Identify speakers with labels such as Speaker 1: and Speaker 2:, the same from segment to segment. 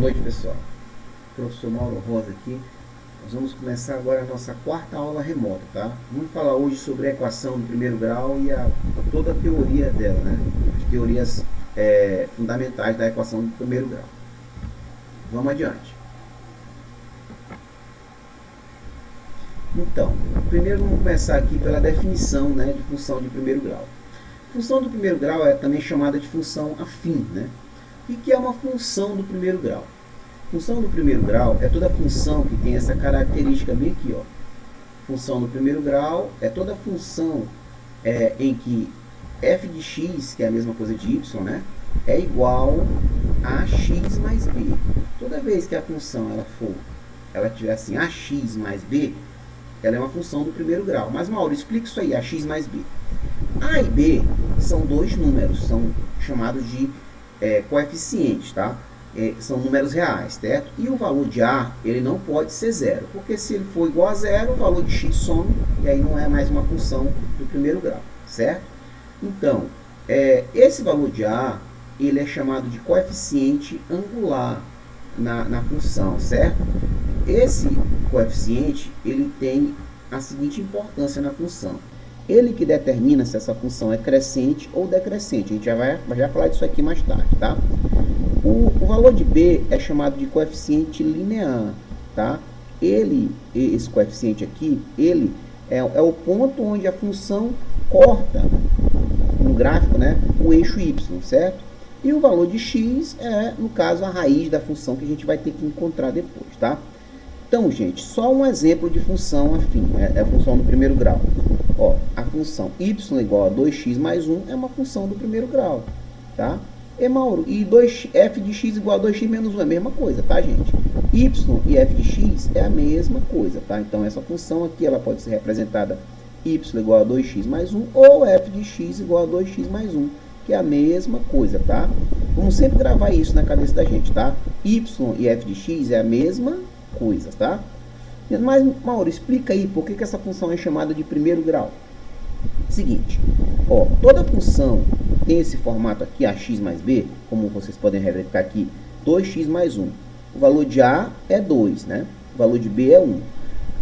Speaker 1: Boa noite, pessoal. Professor Mauro Rosa aqui. Nós vamos começar agora a nossa quarta aula remota, tá? Vamos falar hoje sobre a equação do primeiro grau e toda a teoria dela, né? As teorias fundamentais da equação do primeiro grau. Vamos adiante. Então, primeiro vamos começar aqui pela definição, né, de função de primeiro grau. Função do primeiro grau é também chamada de função afim, né? O que é uma função do primeiro grau? Função do primeiro grau é toda função que tem essa característica bem aqui, ó. Função do primeiro grau é toda função em que f de x, que é a mesma coisa de y, né, é igual a x mais b. Toda vez que a função ela tiver assim, ax mais b, ela é uma função do primeiro grau. Mas, Mauro, explica isso aí, ax mais b. A e b são dois números, são chamados de coeficientes, tá? São números reais, certo? E o valor de A, ele não pode ser zero, porque se ele for igual a zero, o valor de x some, e aí não é mais uma função do primeiro grau, certo? Então, esse valor de A, ele é chamado de coeficiente angular na função, certo? Esse coeficiente, ele tem a seguinte importância na função. Ele que determina se essa função é crescente ou decrescente. A gente já vai falar disso aqui mais tarde, tá? O valor de B é chamado de coeficiente linear, tá? Esse coeficiente aqui, ele é o ponto onde a função corta no gráfico, né, o eixo Y, certo? E o valor de x é, no caso, a raiz da função que a gente vai ter que encontrar depois, tá? Então, gente, só um exemplo de função afim, é a função do primeiro grau. Ó, a função y igual a 2x mais 1 é uma função do primeiro grau, tá? E, Mauro, e f de x igual a 2x menos 1 é a mesma coisa, tá, gente? Y e f de x é a mesma coisa, tá? Então, essa função aqui, ela pode ser representada y igual a 2x mais 1 ou f de x igual a 2x mais 1, que é a mesma coisa, tá? Vamos sempre gravar isso na cabeça da gente, tá? Y e f de x é a mesma coisa, tá? Mas, Mauro, explica aí por que essa função é chamada de primeiro grau. Seguinte, ó, toda função tem esse formato aqui, ax mais b, como vocês podem verificar aqui, 2x mais 1. O valor de A é 2, né? O valor de B é 1.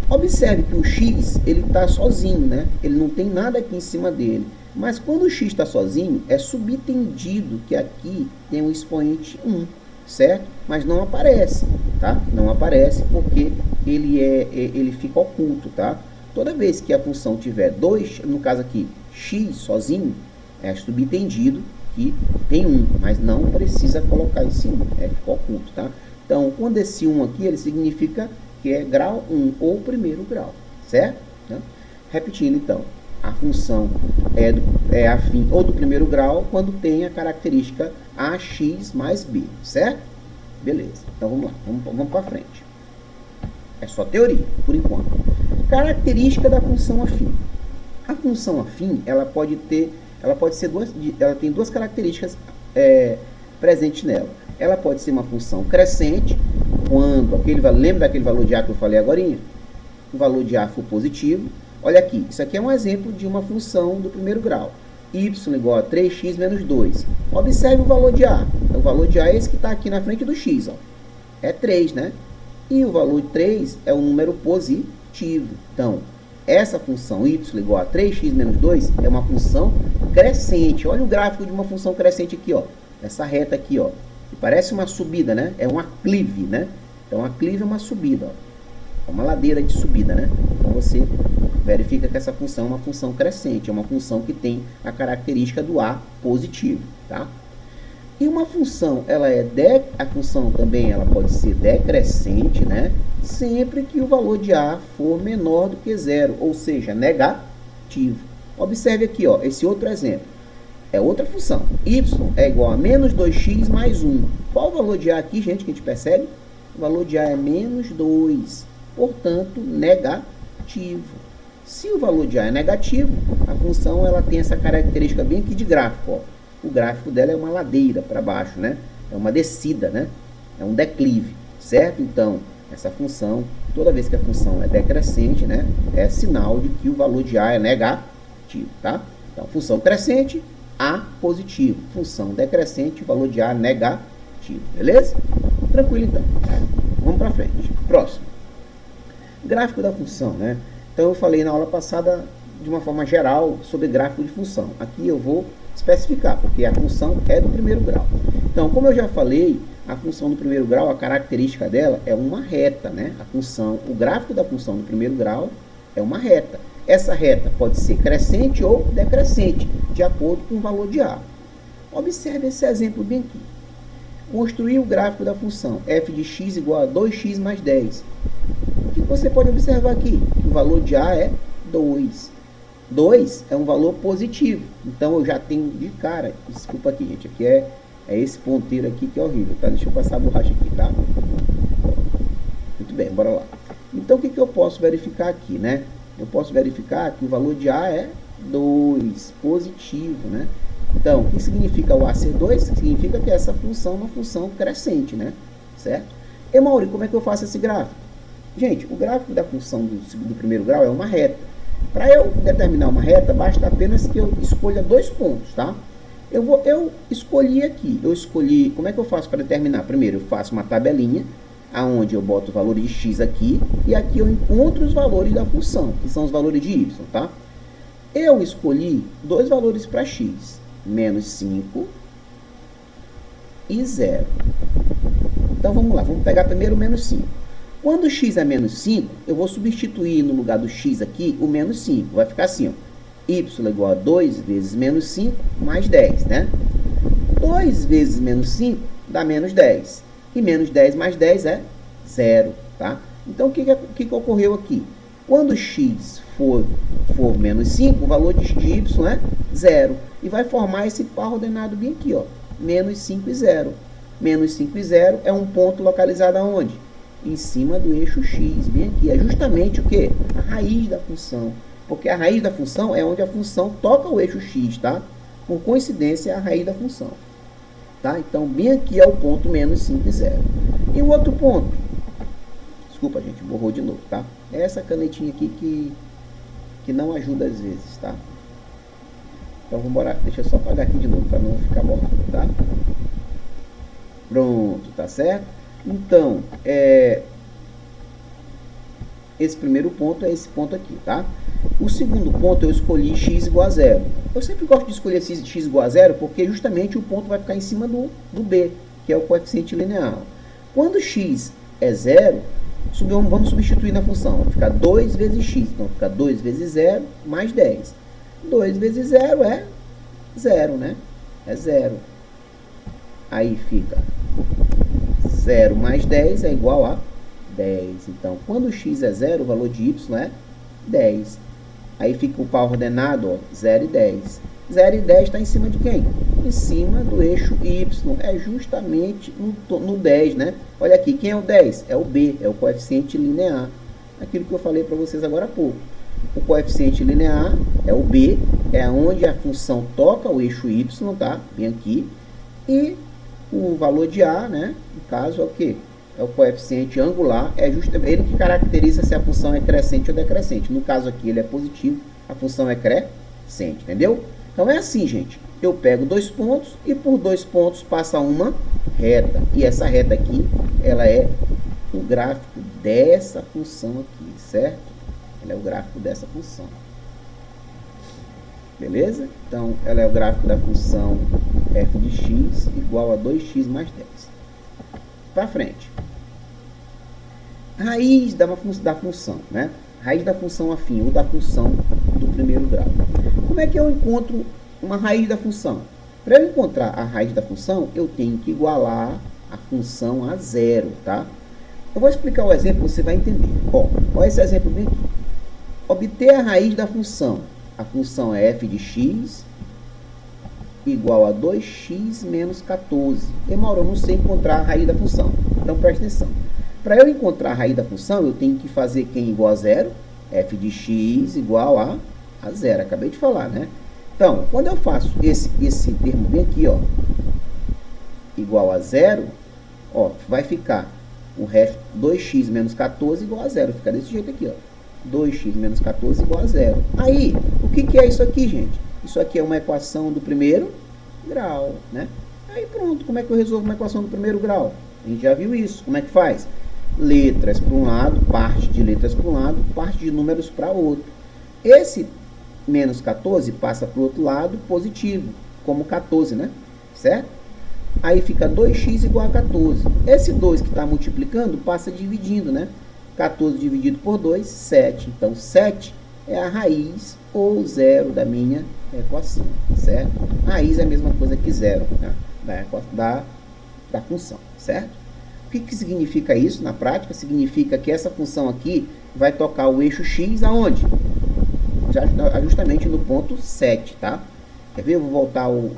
Speaker 1: Observe que o x, ele está sozinho, né? Ele não tem nada aqui em cima dele. Mas quando o x está sozinho, é subentendido que aqui tem um expoente 1, certo? Mas não aparece, tá? Não aparece porque ele fica oculto, tá? Toda vez que a função tiver 2, no caso aqui, x sozinho, é subentendido que tem 1, mas não precisa colocar esse 1, fica oculto, tá? Então, quando esse 1 aqui, ele significa que é grau 1 ou primeiro grau, certo? Né? Repetindo, então, a função é afim ou do primeiro grau quando tem a característica ax mais b, certo? Beleza, então vamos lá, vamos para frente. É só teoria, por enquanto. Característica da função afim. A função afim, ela tem duas características presentes nela. Ela pode ser uma função crescente, quando lembra daquele valor de A que eu falei agorinha? O valor de A for positivo. Olha aqui, isso aqui é um exemplo de uma função do primeiro grau. Y igual a 3x menos 2. Observe o valor de A. O valor de A é esse que está aqui na frente do x, ó. É 3, né? E o valor de 3 é um número positivo. Então, essa função y igual a 3x menos 2 é uma função crescente. Olha o gráfico de uma função crescente aqui, ó. Essa reta aqui, ó. Que parece uma subida, né? É um aclive, né? Então, aclive é uma subida, ó. É uma ladeira de subida, né? Então, você verifica que essa função é uma função crescente. É uma função que tem a característica do A positivo, tá? E uma função, a função também ela pode ser decrescente, né? Sempre que o valor de A for menor do que zero, ou seja, negativo. Observe aqui, ó, esse outro exemplo. É outra função. Y é igual a menos 2x mais 1. Qual o valor de A aqui, gente, que a gente percebe? O valor de A é menos 2. Portanto, negativo. Se o valor de A é negativo, a função ela tem essa característica bem aqui de gráfico, ó. O gráfico dela é uma ladeira para baixo, né? É uma descida, né? É um declive, certo? Então, essa função, toda vez que a função é decrescente, né? É sinal de que o valor de A é negativo, tá? Então, função crescente, A positivo. Função decrescente, valor de A negativo, beleza? Tranquilo, então. Vamos para frente. Próximo. Gráfico da função, né? Então, eu falei na aula passada, de uma forma geral, sobre gráfico de função. Aqui eu vou especificar, porque a função é do primeiro grau. Então, como eu já falei, a função do primeiro grau, a característica dela é uma reta, né? O gráfico da função do primeiro grau é uma reta. Essa reta pode ser crescente ou decrescente, de acordo com o valor de A. Observe esse exemplo bem aqui. Construir o gráfico da função f de x igual a 2x mais 10. O que você pode observar aqui? Que o valor de A é 2. 2 é um valor positivo. Então, eu já tenho de cara... Desculpa aqui, gente. Aqui é esse ponteiro aqui que é horrível, tá? Deixa eu passar a borracha aqui, tá? Muito bem, bora lá. Então, o que eu posso verificar aqui, né? Eu posso verificar que o valor de A é 2, positivo, né? Então, o que significa o A ser 2? Significa que essa função é uma função crescente, né? Certo? E, Mauri, como é que eu faço esse gráfico? Gente, o gráfico da função do primeiro grau é uma reta. Para eu determinar uma reta, basta apenas que eu escolha 2 pontos, tá? Eu escolhi aqui, como é que eu faço para determinar? Primeiro, eu faço uma tabelinha, aonde eu boto o valor de x aqui, e aqui eu encontro os valores da função, que são os valores de y, tá? Eu escolhi 2 valores para x, menos 5 e 0. Então, vamos lá, vamos pegar primeiro o menos 5. Quando x é menos 5, eu vou substituir no lugar do x aqui o menos 5. Vai ficar assim, ó, y igual a 2 vezes menos 5 mais 10, né? 2 vezes menos 5 dá menos 10. E menos 10 mais 10 é 0, tá? Então, o que ocorreu aqui? Quando x for menos 5, o valor de y é 0. E vai formar esse par ordenado bem aqui, ó, menos 5 e 0. Menos 5 e 0 é um ponto localizado aonde? Em cima do eixo x, bem aqui. É justamente o quê? A raiz da função. Porque a raiz da função é onde a função toca o eixo x, tá? Por coincidência, é a raiz da função. Tá? Então, bem aqui é o ponto menos 5 e 0. E o outro ponto? Desculpa, gente, borrou de novo, tá? É essa canetinha aqui que não ajuda às vezes, tá? Então, vamos embora. Deixa eu só apagar aqui de novo para não ficar borrado, tá? Pronto, tá certo? Então, esse primeiro ponto é esse ponto aqui, tá? O segundo ponto eu escolhi x igual a 0. Eu sempre gosto de escolher x igual a 0 porque justamente o ponto vai ficar em cima do b, que é o coeficiente linear. Quando x é 0, vamos substituir na função. Vai ficar 2 vezes x. Então, fica 2 vezes 0 mais 10. 2 vezes 0 é 0, né? É 0. Aí fica 0 mais 10 é igual a 10. Então, quando x é 0, o valor de y é 10. Aí fica o par ordenado, ó, 0 e 10. 0 e 10 está em cima de quem? Em cima do eixo y. É justamente no 10, né? Olha aqui, quem é o 10? É o b, é o coeficiente linear. Aquilo que eu falei para vocês agora há pouco. O coeficiente linear é o b, é onde a função toca o eixo y, tá? Bem aqui. E o valor de A, né? No caso, é o quê? É o coeficiente angular, é justamente ele que caracteriza se a função é crescente ou decrescente. No caso aqui, ele é positivo, a função é crescente, entendeu? Então, é assim, gente. Eu pego 2 pontos e por 2 pontos passa uma reta. E essa reta aqui, ela é o gráfico dessa função aqui, certo? Ela é o gráfico dessa função. Beleza? Então, ela é o gráfico da função f de x igual a 2x mais 10. Para frente. Raiz da função, né? Raiz da função afim ou da função do primeiro grau. Como é que eu encontro uma raiz da função? Para eu encontrar a raiz da função, eu tenho que igualar a função a 0, tá? Eu vou explicar o exemplo, você vai entender. Ó, olha esse exemplo bem aqui. Obter a raiz da função. A função é f de x igual a 2x menos 14. E, Mauro, eu não sei encontrar a raiz da função. Então, presta atenção. Para eu encontrar a raiz da função, eu tenho que fazer quem igual a 0? F de x igual a 0. Acabei de falar, né? Então, quando eu faço esse termo bem aqui, ó, igual a 0, ó, vai ficar o resto, 2x menos 14 igual a 0. Fica desse jeito aqui, ó. 2x menos 14 igual a 0. Aí, o que é isso aqui, gente? Isso aqui é uma equação do primeiro grau, né? Aí pronto, como é que eu resolvo uma equação do primeiro grau? A gente já viu isso. Como é que faz? Letras para um lado, parte de letras para um lado, parte de números para outro. Esse menos 14 passa para o outro lado, positivo, como 14, né? Certo? Aí fica 2x igual a 14. Esse 2 que está multiplicando passa dividindo, né? 14 dividido por 2, 7. Então, 7 é a raiz ou zero da minha equação, certo? Raiz é a mesma coisa que zero, né? da função, certo? O que significa isso na prática? Significa que essa função aqui vai tocar o eixo x aonde? Justamente no ponto 7, tá? Quer ver? Eu vou voltar o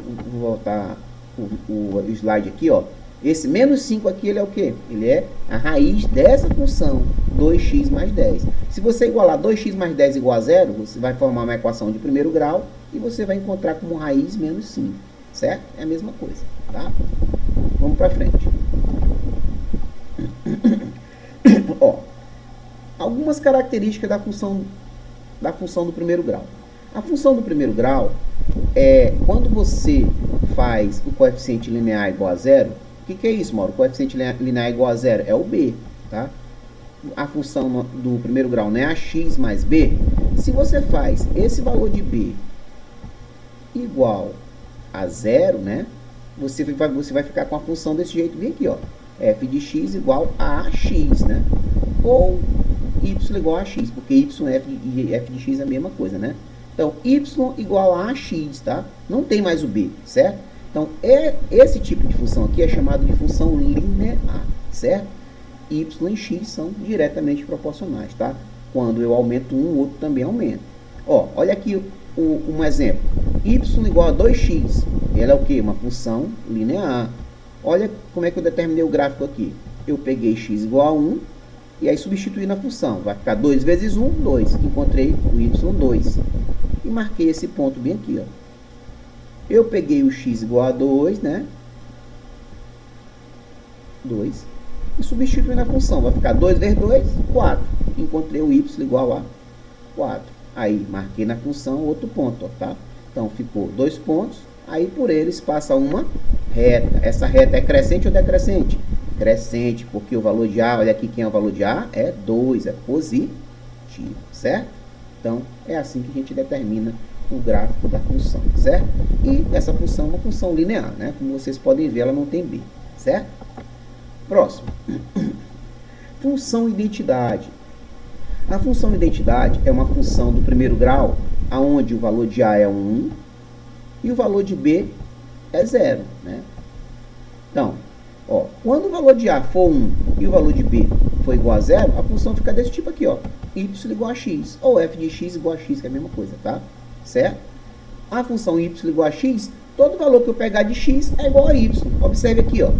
Speaker 1: slide aqui, ó. Esse menos 5 aqui, ele é o quê? Ele é a raiz dessa função, 2x mais 10. Se você igualar 2x mais 10 igual a zero, você vai formar uma equação de primeiro grau e você vai encontrar como raiz menos 5, certo? É a mesma coisa, tá? Vamos para frente. Ó, algumas características da função do primeiro grau. A função do primeiro grau é quando você faz o coeficiente linear igual a zero. O que é isso, Mauro? O coeficiente linear igual a zero é o b, tá? A função do primeiro grau, né, ax mais b. Se você faz esse valor de b igual a zero, né, você vai ficar com a função desse jeito bem aqui, ó. F de x igual a ax, né? Ou y igual a x, porque y e f de x é a mesma coisa, né? Então, y igual a ax, tá? Não tem mais o b, certo? Então, esse tipo de função aqui é chamado de função linear, certo? Y e x são diretamente proporcionais, tá? Quando eu aumento um, o outro também aumenta. Ó, olha aqui um exemplo. Y igual a 2x. Ela é o quê? Uma função linear. Olha como é que eu determinei o gráfico aqui. Eu peguei x igual a 1 e aí substituí na função. Vai ficar 2 vezes 1, 2. Encontrei o y, 2. E marquei esse ponto bem aqui, ó. Eu peguei o x igual a 2, né? 2. E substituí na função. Vai ficar 2 vezes 2, 4. Encontrei o y igual a 4. Aí, marquei na função outro ponto, ó, tá? Então, ficou 2 pontos. Aí, por eles, passa uma reta. Essa reta é crescente ou decrescente? Crescente, porque o valor de A, olha aqui quem é o valor de A, é 2, é positivo, certo? Então, é assim que a gente determina o gráfico da função, certo? E essa função é uma função linear, né? Como vocês podem ver, ela não tem b, certo? Próximo. Função identidade. A função identidade é uma função do primeiro grau, onde o valor de A é 1 e o valor de B é 0, né? Então, ó, quando o valor de A for 1 e o valor de B for igual a 0, a função fica desse tipo aqui, ó. Y igual a x, ou f de x igual a x, que é a mesma coisa, tá? Certo? A função y igual a x, todo valor que eu pegar de x é igual a y. Observe aqui, ó.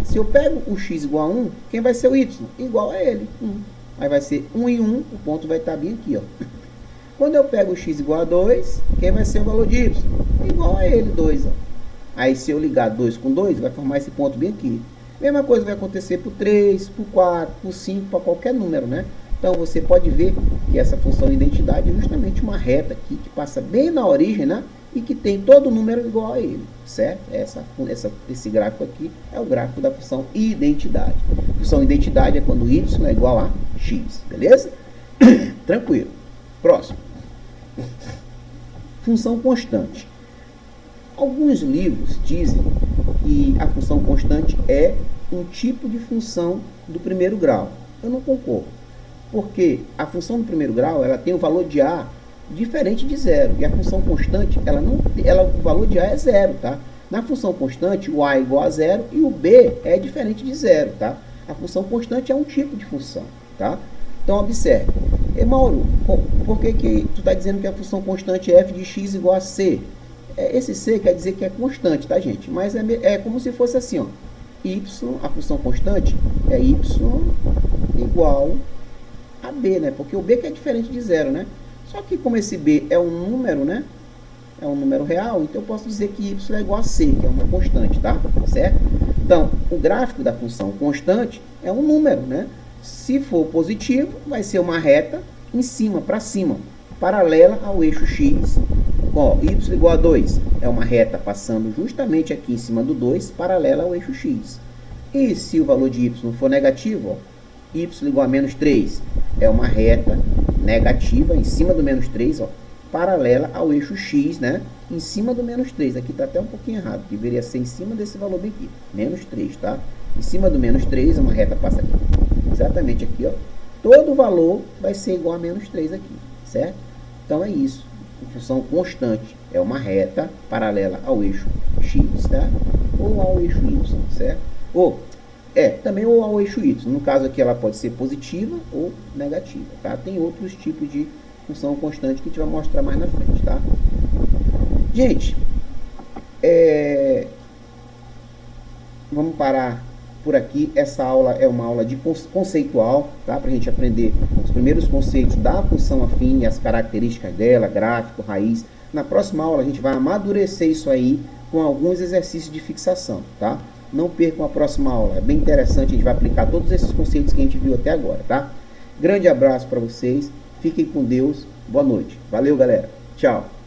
Speaker 1: Se eu pego o x igual a 1, quem vai ser o y? Igual a ele, 1. Aí vai ser 1 e 1, o ponto vai estar bem aqui, ó. Quando eu pego o x igual a 2, quem vai ser o valor de y? Igual a ele, 2, ó. Aí, se eu ligar 2 com 2, vai formar esse ponto bem aqui. Mesma coisa vai acontecer por 3, por 4, por 5, para qualquer número, né? Então, você pode ver que essa função de identidade é justamente uma reta aqui, que passa bem na origem, né? E que tem todo número igual a ele, certo? Esse gráfico aqui é o gráfico da função identidade. Função identidade é quando y é igual a x, beleza? Tranquilo. Próximo. Função constante. Alguns livros dizem que a função constante é um tipo de função do primeiro grau. Eu não concordo, porque a função do primeiro grau ela tem o valor de A diferente de zero, e a função constante o valor de A é zero, tá? Na função constante, o A é igual a zero e o B é diferente de zero, tá? A função constante é um tipo de função, tá? Então, observe. Mauro, por que tu está dizendo que a função constante é f de x igual a c? Esse c quer dizer que é constante, tá, gente? Mas é como se fosse assim, ó. Y, a função constante, é y igual a b, né? Porque o b que é diferente de zero, né? Só que como esse b é um número, né? É um número real, então eu posso dizer que y é igual a c, que é uma constante, tá? Certo? Então, o gráfico da função constante é um número, né? Se for positivo, vai ser uma reta em cima, para cima, paralela ao eixo x. Ó, y igual a 2 é uma reta passando justamente aqui em cima do 2, paralela ao eixo x. E se o valor de y for negativo, ó, y igual a menos 3 é uma reta negativa em cima do menos 3, ó, paralela ao eixo x, né? Em cima do menos 3. Aqui está até um pouquinho errado, deveria ser em cima desse valor bem aqui, menos 3, tá? Em cima do menos 3, uma reta passa aqui, exatamente aqui, ó. Todo valor vai ser igual a menos 3 aqui, certo? Então é isso. A função constante é uma reta paralela ao eixo x, tá? Ou ao eixo y, certo? Também ou ao eixo y. No caso aqui ela pode ser positiva ou negativa, tá? Tem outros tipos de função constante que a gente vai mostrar mais na frente, tá? Gente, vamos parar por aqui. Essa aula é uma aula de conceitual, tá? Para a gente aprender os primeiros conceitos da função afim e as características dela, gráfico, raiz. Na próxima aula a gente vai amadurecer isso aí com alguns exercícios de fixação, tá? Não percam a próxima aula, é bem interessante, a gente vai aplicar todos esses conceitos que a gente viu até agora, tá? Grande abraço para vocês, fiquem com Deus, boa noite. Valeu, galera. Tchau.